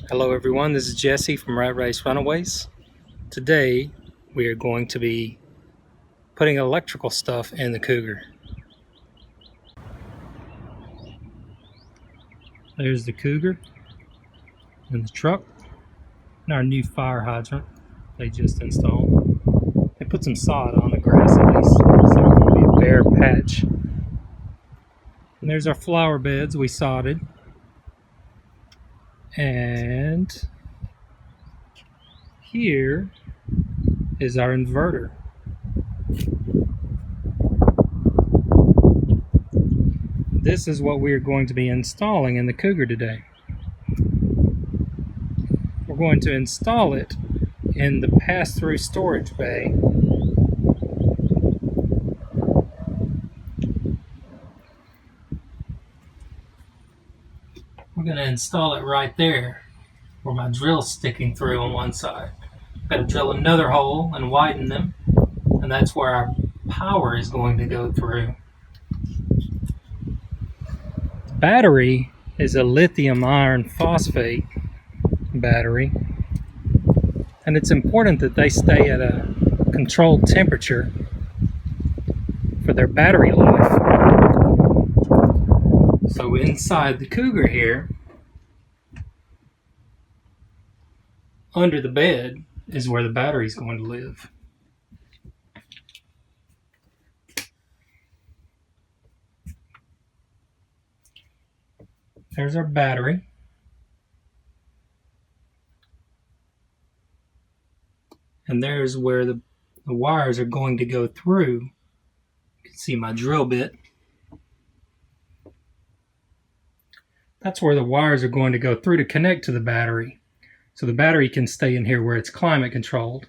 Hello everyone, this is Jesse from Rat Race Runaways. Today we are going to be putting electrical stuff in the Cougar. There's the Cougar and the truck and our new fire hydrant they just installed. They put some sod on the grass at least, so it won't be a bare patch. And there's our flower beds we sodded. And here is our inverter. This is what we're going to be installing in the Cougar today. We're going to install it in the pass-through storage bay. We're going to install it right there where my drill's sticking through on one side. Got to drill another hole and widen them, and that's where our power is going to go through. The battery is a lithium iron phosphate battery, and it's important that they stay at a controlled temperature for their battery life. So inside the Cougar here, under the bed, is where the battery is going to live. There's our battery. And there's where the wires are going to go through. You can see my drill bit. That's where the wires are going to go through to connect to the battery. So the battery can stay in here where it's climate controlled.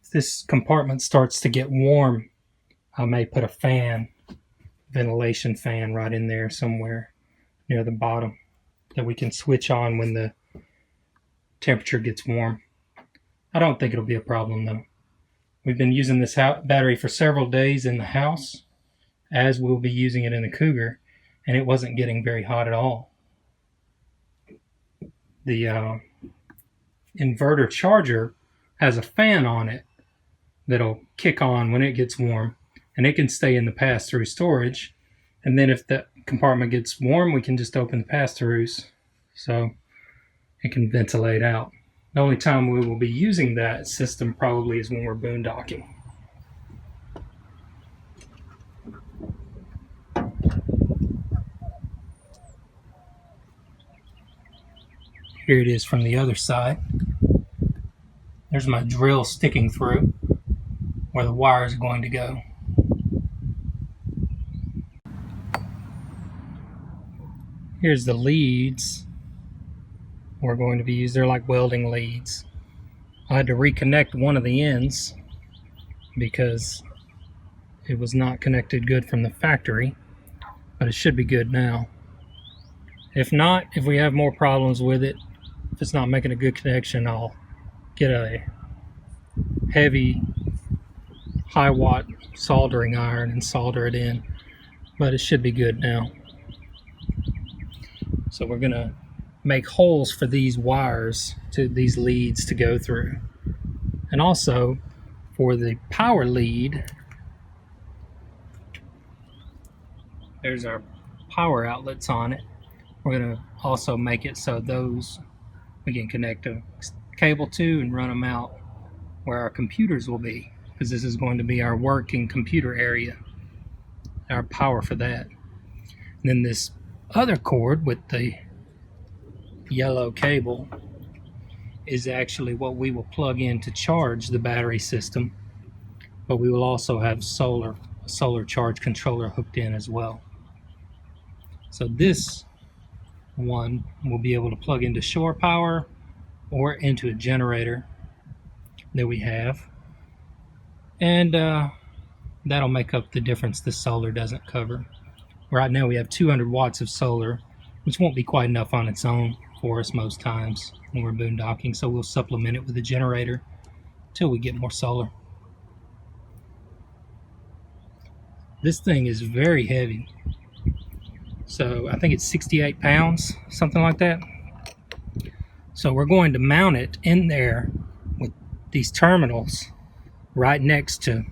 If this compartment starts to get warm, I may put a fan, ventilation fan right in there somewhere near the bottom that we can switch on when the temperature gets warm. I don't think it'll be a problem though. We've been using this battery for several days in the house, as we'll be using it in the Cougar, and it wasn't getting very hot at all. The inverter charger has a fan on it that'll kick on when it gets warm, and it can stay in the pass-through storage. And then if the compartment gets warm, we can just open the pass-throughs so it can ventilate out. The only time we will be using that system probably is when we're boondocking. Here it is from the other side. There's my drill sticking through where the wires are going to go. Here's the leads we're going to be using. They're like welding leads. I had to reconnect one of the ends because it was not connected good from the factory, but it should be good now. If not, if we have more problems with it, if it's not making a good connection, I'll get a heavy high watt soldering iron and solder it in, but it should be good now. So we're gonna make holes for these wires, to these leads to go through. And also for the power lead, there's our power outlets on it. We're gonna also make it so those we can connect a cable to and run them out where our computers will be, because this is going to be our working computer area, our power for that. And then this other cord with the yellow cable is actually what we will plug in to charge the battery system, but we will also have solar charge controller hooked in as well. So this one will be able to plug into shore power or into a generator that we have, and that'll make up the difference the solar doesn't cover. Right now we have 200 watts of solar, which won't be quite enough on its own for us most times when we're boondocking, so we'll supplement it with a generator till we get more solar. This thing is very heavy. So I think it's 68 pounds, something like that. So we're going to mount it in there with these terminals right next to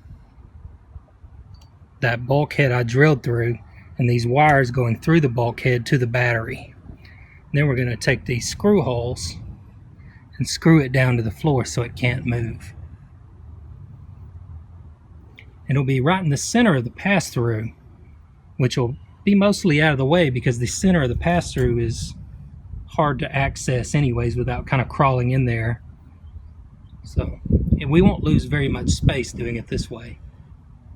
that bulkhead I drilled through, and these wires going through the bulkhead to the battery. Then we're going to take these screw holes and screw it down to the floor so it can't move. It'll be right in the center of the pass-through, which will be mostly out of the way because the center of the pass-through is hard to access anyways without kind of crawling in there. So we won't lose very much space doing it this way.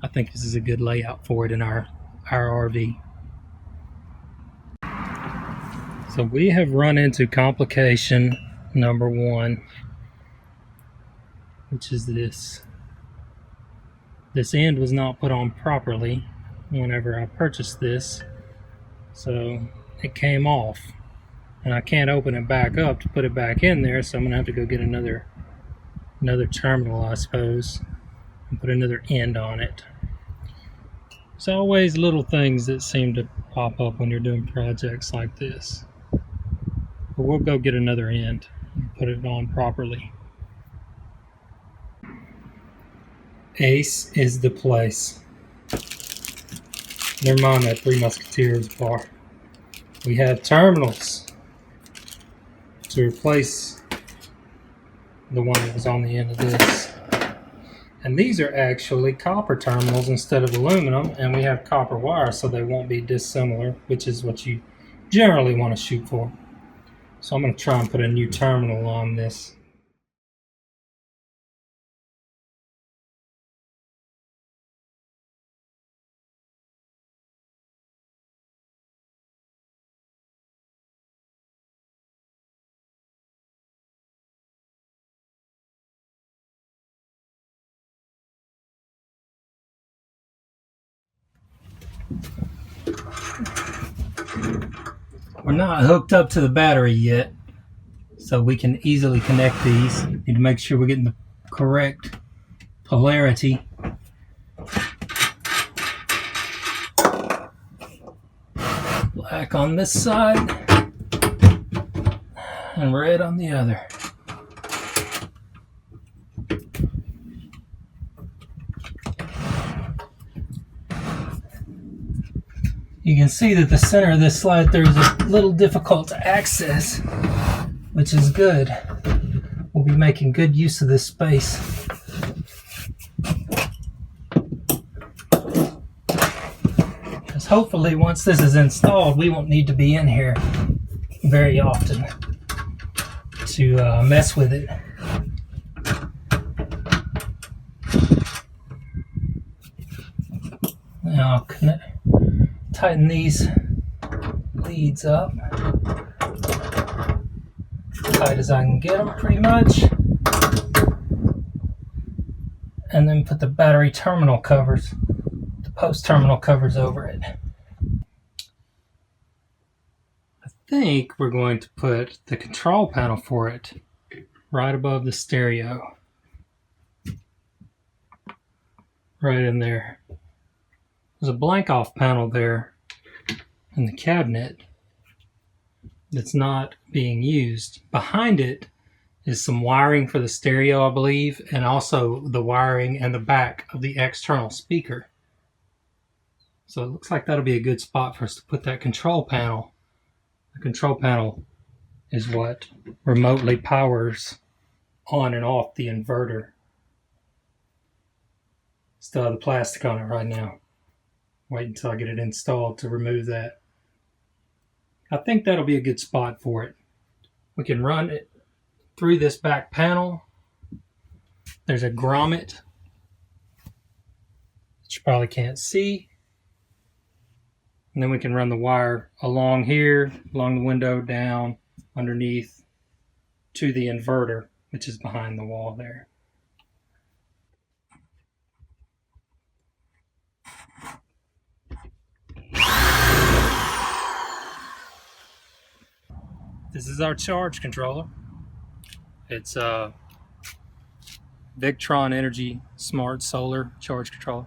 I think this is a good layout for it in our RV. So we have run into complication number one, which is this. This end was not put on properly whenever I purchased this, so it came off. And I can't open it back up to put it back in there, so I'm gonna have to go get another terminal, I suppose, and put another end on it. It's always little things that seem to pop up when you're doing projects like this. But we'll go get another end and put it on properly. Ace is the place. Never mind that Three Musketeers bar. We have terminals to replace the one that was on the end of this. And these are actually copper terminals instead of aluminum, and we have copper wire so they won't be dissimilar, which is what you generally want to shoot for. So I'm going to try and put a new terminal on this. We're not hooked up to the battery yet, so we can easily connect these. Need to make sure we're getting the correct polarity. Black on this side and red on the other. You can see that the center of this slide through is a little difficult to access, which is good. We'll be making good use of this space. Because hopefully once this is installed, we won't need to be in here very often to mess with it. Now I'll tighten these leads up tight as I can get them, pretty much, and then put the battery terminal covers, the post terminal covers over it. I think we're going to put the control panel for it right above the stereo, right in there. There's a blank off panel there in the cabinet that's not being used. Behind it is some wiring for the stereo, I believe, and also the wiring and the back of the external speaker. So it looks like that'll be a good spot for us to put that control panel. The control panel is what remotely powers on and off the inverter. Still have the plastic on it right now. Wait until I get it installed to remove that. I think that'll be a good spot for it. We can run it through this back panel. There's a grommet that you probably can't see. And then we can run the wire along here, along the window, down, underneath, to the inverter, which is behind the wall there. This is our charge controller. It's a Victron Energy Smart Solar Charge Controller.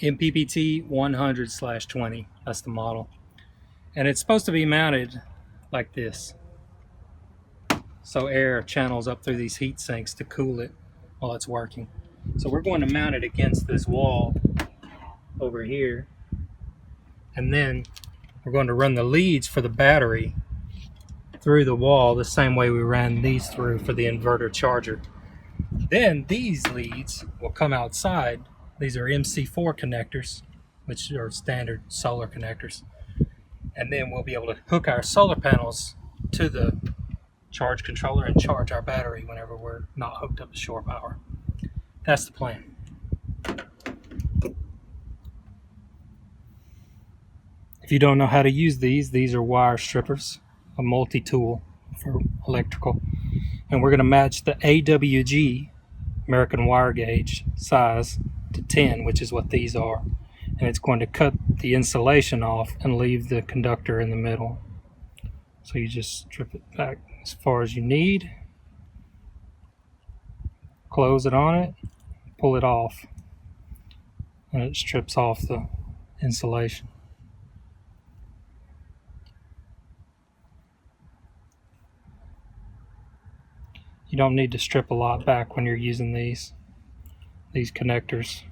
MPPT 100/20, that's the model. And it's supposed to be mounted like this. so air channels up through these heat sinks to cool it while it's working. So we're going to mount it against this wall over here, and then we're going to run the leads for the battery through the wall the same way we ran these through for the inverter charger. Then these leads will come outside. These are MC4 connectors, which are standard solar connectors. And then we'll be able to hook our solar panels to the charge controller and charge our battery whenever we're not hooked up to shore power. That's the plan. If you don't know how to use these are wire strippers, a multi-tool for electrical. And we're going to match the AWG, American wire gauge size, to 10, which is what these are. And it's going to cut the insulation off and leave the conductor in the middle. So you just strip it back as far as you need, close it on it, pull it off, and it strips off the insulation. You don't need to strip a lot back when you're using these connectors.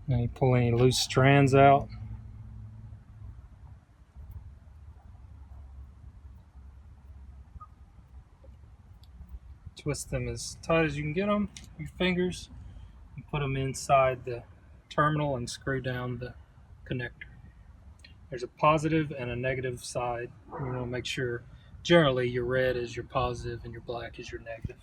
Now you pull any loose strands out. Twist them as tight as you can get them, your fingers, and put them inside the terminal and screw down the connector. There's a positive and a negative side. You want to make sure generally your red is your positive and your black is your negative.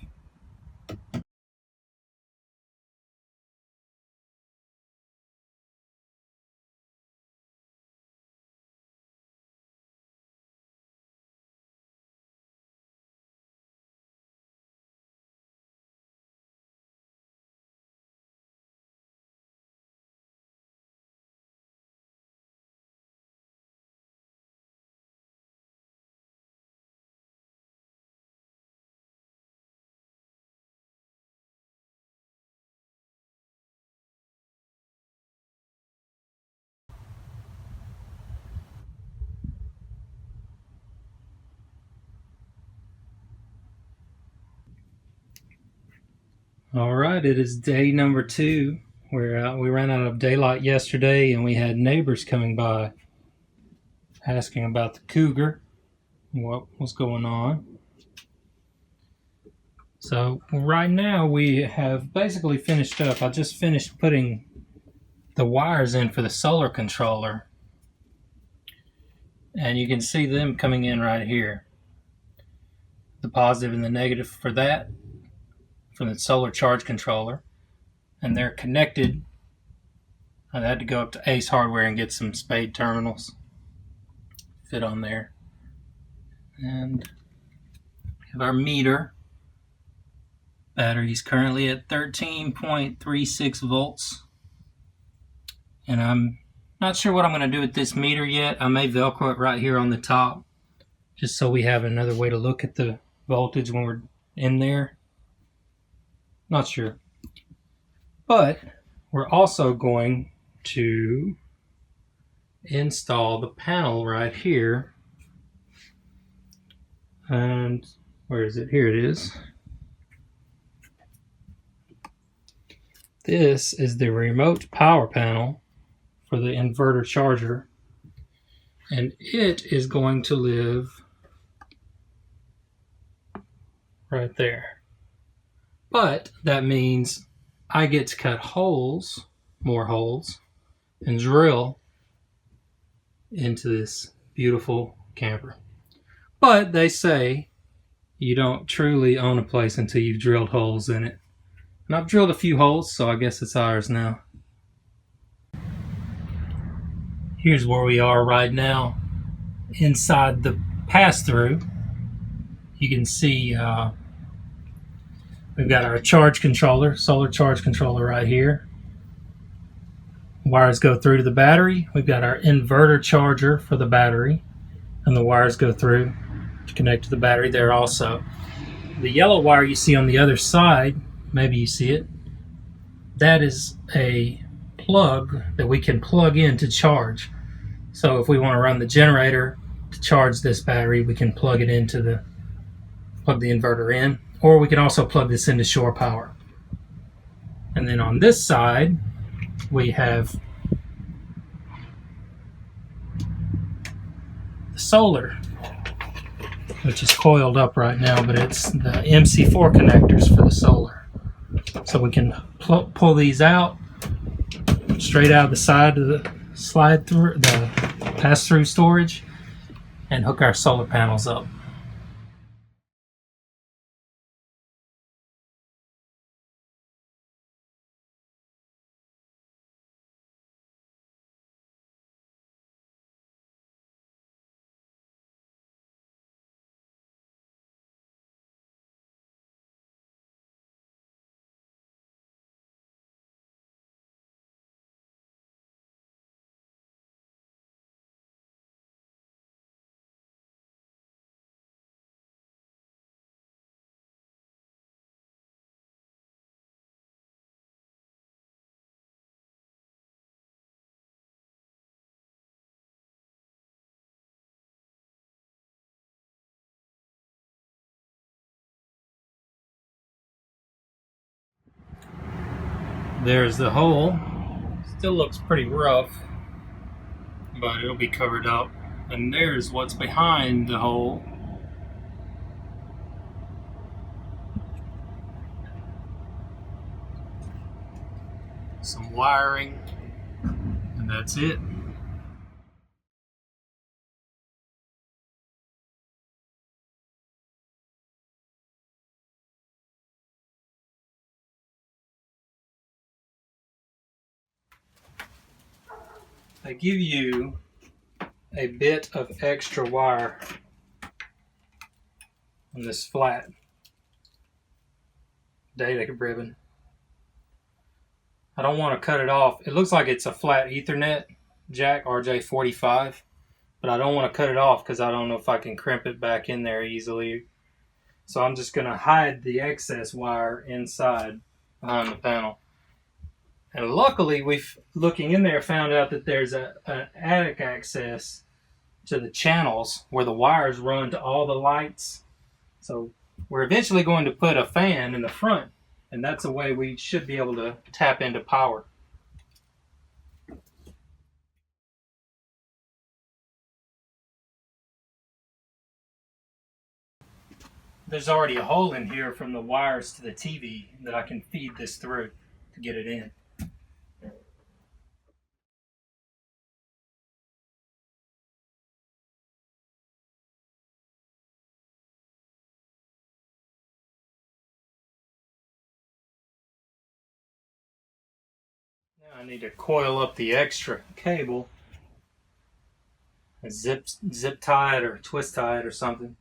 All right, it is day number 2. We ran out of daylight yesterday, and we had neighbors coming by asking about the cougar and what was going on. So right now we have basically finished up. I just finished putting the wires in for the solar controller, and you can see them coming in right here. The positive and the negative for that from the solar charge controller, and they're connected. I had to go up to Ace Hardware and get some spade terminals fit on there. And we have our meter. Battery's currently at 13.36 volts. And I'm not sure what I'm going to do with this meter yet. I may Velcro it right here on the top, just so we have another way to look at the voltage when we're in there. Not sure. But we're also going to install the panel right here. And where is it? Here it is. This is the remote power panel for the inverter charger. And it is going to live right there. But that means I get to cut holes, more holes, and drill into this beautiful camper. But they say you don't truly own a place until you've drilled holes in it. And I've drilled a few holes, so I guess it's ours now. Here's where we are right now. Inside the pass-through, you can see we've got our charge controller, solar charge controller right here. Wires go through to the battery. We've got our inverter charger for the battery, and the wires go through to connect to the battery there also. The yellow wire you see on the other side maybe you see it. That is a plug that we can plug in to charge. So if we want to run the generator to charge this battery, we can plug the inverter in, or we can also plug this into shore power. And then on this side, we have the solar, which is coiled up right now, but it's the MC4 connectors for the solar. So we can pull these out straight out of the side of the pass-through storage and hook our solar panels up. There's the hole. Still looks pretty rough, but it'll be covered up. And there's what's behind the hole. Some wiring, and that's it. They give you a bit of extra wire on this flat data ribbon. I don't want to cut it off. It looks like it's a flat Ethernet jack, RJ45, but I don't want to cut it off because I don't know if I can crimp it back in there easily. So I'm just going to hide the excess wire inside behind the panel. And luckily, we've, looking in there, found out that there's an attic access to the channels where the wires run to all the lights. So we're eventually going to put a fan in the front, and that's a way we should be able to tap into power. There's already a hole in here from the wires to the TV that I can feed this through to get it in. Now I need to coil up the extra cable, zip tie it or twist tie it or something.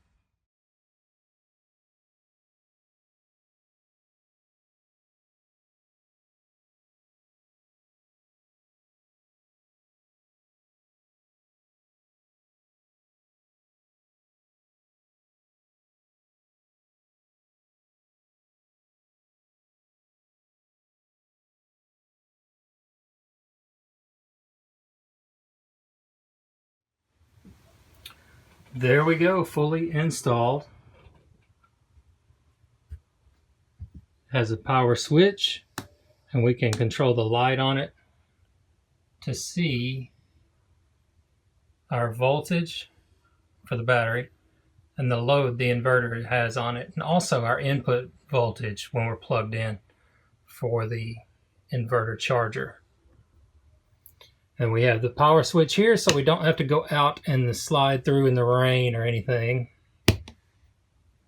There we go, fully installed. Has a power switch, and we can control the light on it to see our voltage for the battery and the load the inverter has on it, and also our input voltage when we're plugged in for the inverter charger. And we have the power switch here, so we don't have to go out and slide through in the rain or anything.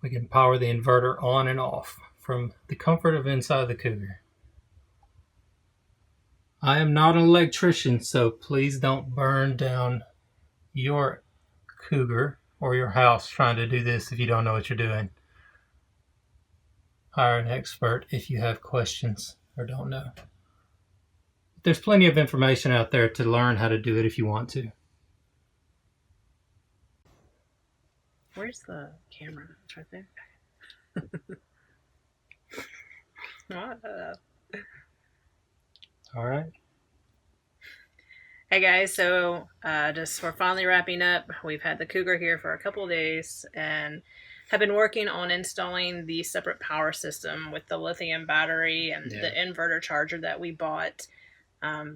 We can power the inverter on and off from the comfort of inside the Cougar. I am not an electrician, so please don't burn down your Cougar or your house trying to do this if you don't know what you're doing. Hire an expert if you have questions or don't know. There's plenty of information out there to learn how to do it if you want to. Where's the camera? It's right there. All right. Hey guys, so just we're finally wrapping up. We've had the Cougar here for a couple of days and have been working on installing the separate power system with the lithium battery and the inverter charger that we bought.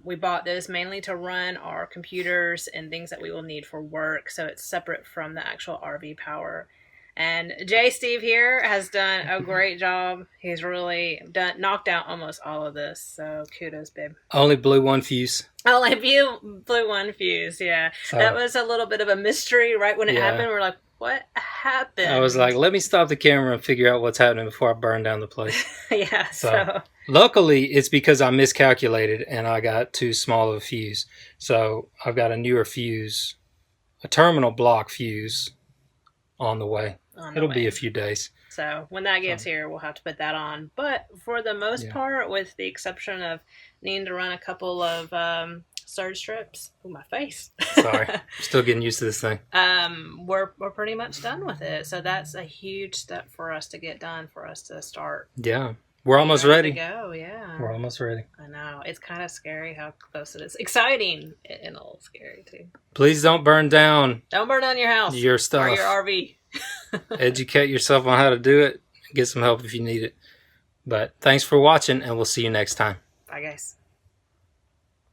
We bought this mainly to run our computers and things that we will need for work, so it's separate from the actual RV power. And Steve here has done a great job. He's really knocked out almost all of this, so kudos, babe. Only blew one fuse. Only blew one fuse, yeah. So, that was a little bit of a mystery right when it happened. We're like, what happened? I was like, let me stop the camera and figure out what's happening before I burn down the place. Yeah, so luckily it's because I miscalculated and I got too small of a fuse. So I've got a newer fuse, a terminal block fuse on the way. It'll be a few days. So when that gets here, we'll have to put that on. But for the most part, with the exception of needing to run a couple of surge strips. Oh, my face. Sorry. I'm still getting used to this thing. We're pretty much done with it. So that's a huge step for us to get done, for us to start. Yeah. We're almost ready. To go, yeah. We're almost ready. I know. It's kind of scary how close it is. Exciting and a little scary, too. Please don't burn down. Don't burn down your house. Your stuff. Or your RV. Educate yourself on how to do it. Get some help if you need it. But thanks for watching, and we'll see you next time. Bye, guys.